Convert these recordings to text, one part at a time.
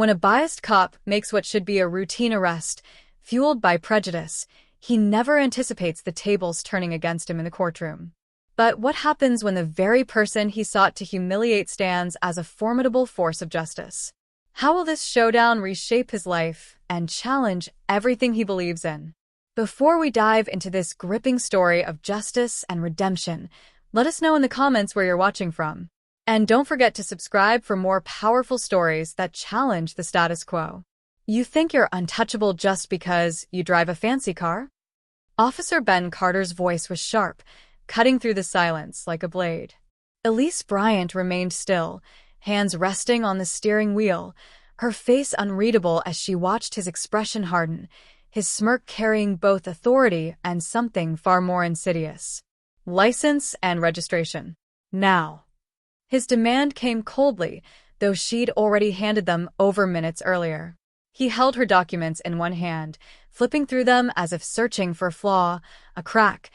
When a biased cop makes what should be a routine arrest, fueled by prejudice, he never anticipates the tables turning against him in the courtroom. But what happens when the very person he sought to humiliate stands as a formidable force of justice? How will this showdown reshape his life and challenge everything he believes in? Before we dive into this gripping story of justice and redemption, let us know in the comments where you're watching from. And don't forget to subscribe for more powerful stories that challenge the status quo. You think you're untouchable just because you drive a fancy car? Officer Ben Carter's voice was sharp, cutting through the silence like a blade. Elise Bryant remained still, hands resting on the steering wheel, her face unreadable as she watched his expression harden, his smirk carrying both authority and something far more insidious. License and registration. Now. His demand came coldly, though she'd already handed them over minutes earlier. He held her documents in one hand, flipping through them as if searching for a flaw, a crack,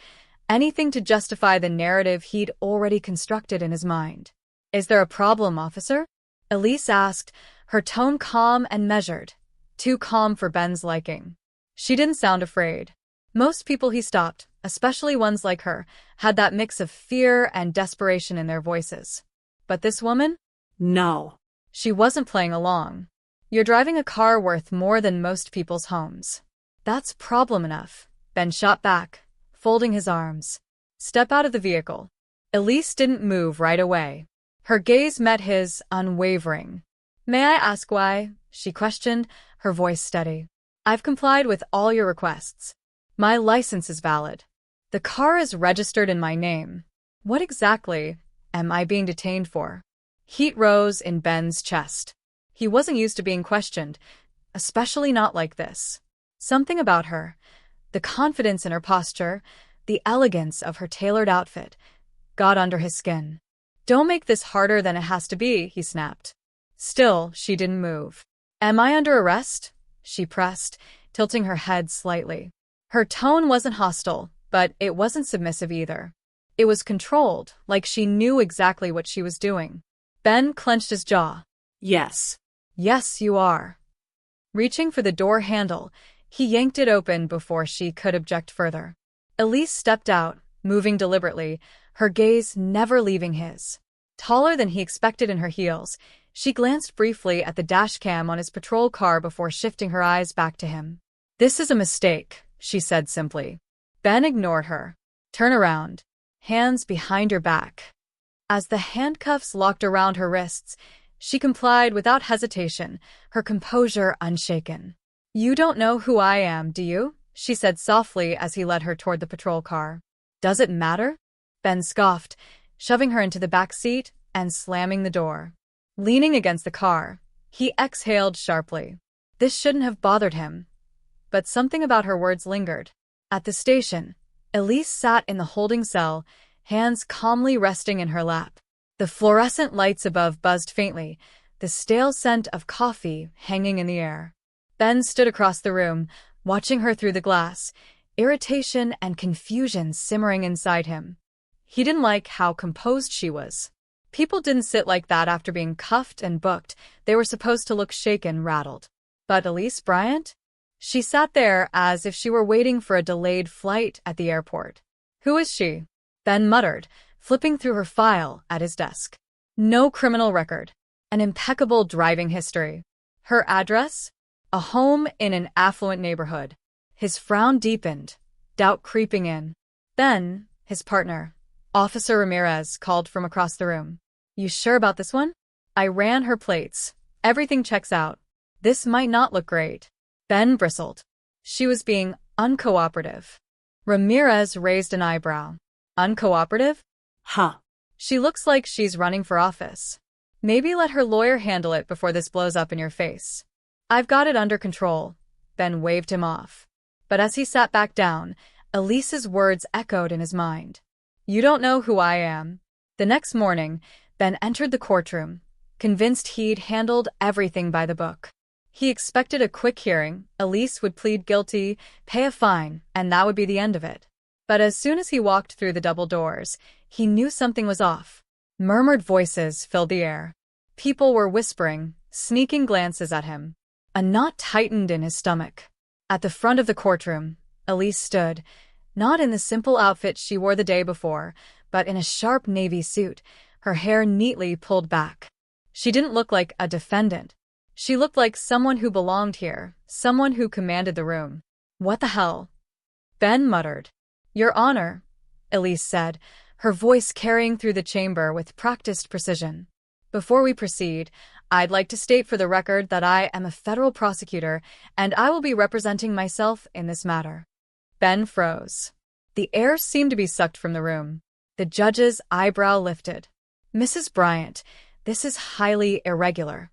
anything to justify the narrative he'd already constructed in his mind. "Is there a problem, officer?" Elise asked, her tone calm and measured, too calm for Ben's liking. She didn't sound afraid. Most people he stopped, especially ones like her, had that mix of fear and desperation in their voices. But this woman? No. She wasn't playing along. "You're driving a car worth more than most people's homes. That's problem enough," Ben shot back, folding his arms. "Step out of the vehicle." Elise didn't move right away. Her gaze met his, unwavering. "May I ask why?" she questioned, her voice steady. "I've complied with all your requests. My license is valid. The car is registered in my name. What exactly am I being detained for?" Heat rose in Ben's chest. He wasn't used to being questioned, especially not like this. Something about her, the confidence in her posture, the elegance of her tailored outfit, got under his skin. "Don't make this harder than it has to be," he snapped. Still, she didn't move. "Am I under arrest?" she pressed, tilting her head slightly. Her tone wasn't hostile, but it wasn't submissive either. It was controlled, like she knew exactly what she was doing. Ben clenched his jaw. Yes. "Yes, you are." Reaching for the door handle, he yanked it open before she could object further. Elise stepped out, moving deliberately, her gaze never leaving his. Taller than he expected in her heels, she glanced briefly at the dashcam on his patrol car before shifting her eyes back to him. "This is a mistake," she said simply. Ben ignored her. "Turn around. Hands behind your back." As the handcuffs locked around her wrists, she complied without hesitation, her composure unshaken. "You don't know who I am, do you?" she said softly as he led her toward the patrol car. "Does it matter?" Ben scoffed, shoving her into the back seat and slamming the door. Leaning against the car, he exhaled sharply. This shouldn't have bothered him, but something about her words lingered. At the station, Elise sat in the holding cell, hands calmly resting in her lap. The fluorescent lights above buzzed faintly, the stale scent of coffee hanging in the air. Ben stood across the room, watching her through the glass, irritation and confusion simmering inside him. He didn't like how composed she was. People didn't sit like that after being cuffed and booked. They were supposed to look shaken, rattled. But Elise Bryant? She sat there as if she were waiting for a delayed flight at the airport. "Who is she?" Ben muttered, flipping through her file at his desk. No criminal record. An impeccable driving history. Her address? A home in an affluent neighborhood. His frown deepened, doubt creeping in. Then, his partner, Officer Ramirez, called from across the room. "You sure about this one?" "I ran her plates. Everything checks out. This might not look great." Ben bristled. She was being uncooperative. Ramirez raised an eyebrow. "Uncooperative?" Huh. "She looks like she's running for office. Maybe let her lawyer handle it before this blows up in your face." "I've got it under control." Ben waved him off. But as he sat back down, Elise's words echoed in his mind. "You don't know who I am." The next morning, Ben entered the courtroom, convinced he'd handled everything by the book. He expected a quick hearing, Elise would plead guilty, pay a fine, and that would be the end of it. But as soon as he walked through the double doors, he knew something was off. Murmured voices filled the air. People were whispering, sneaking glances at him. A knot tightened in his stomach. At the front of the courtroom, Elise stood, not in the simple outfit she wore the day before, but in a sharp navy suit, her hair neatly pulled back. She didn't look like a defendant. She looked like someone who belonged here, someone who commanded the room. "What the hell?" Ben muttered. "Your Honor," Elise said, her voice carrying through the chamber with practiced precision. "Before we proceed, I'd like to state for the record that I am a federal prosecutor and I will be representing myself in this matter." Ben froze. The air seemed to be sucked from the room. The judge's eyebrow lifted. "Mrs. Bryant, this is highly irregular."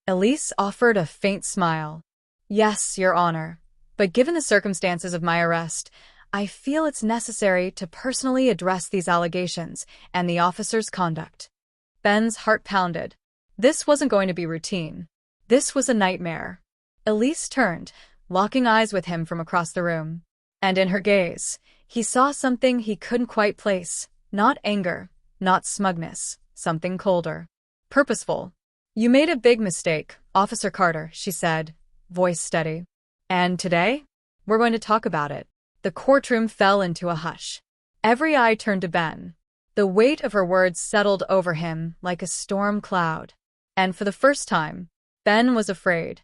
Elise offered a faint smile. "Yes, Your Honor, but given the circumstances of my arrest, I feel it's necessary to personally address these allegations and the officer's conduct." Ben's heart pounded. This wasn't going to be routine. This was a nightmare. Elise turned, locking eyes with him from across the room. And in her gaze, he saw something he couldn't quite place. Not anger, not smugness, something colder. Purposeful. "You made a big mistake, Officer Carter," she said, voice steady. "And today, we're going to talk about it." The courtroom fell into a hush. Every eye turned to Ben. The weight of her words settled over him like a storm cloud. And for the first time, Ben was afraid.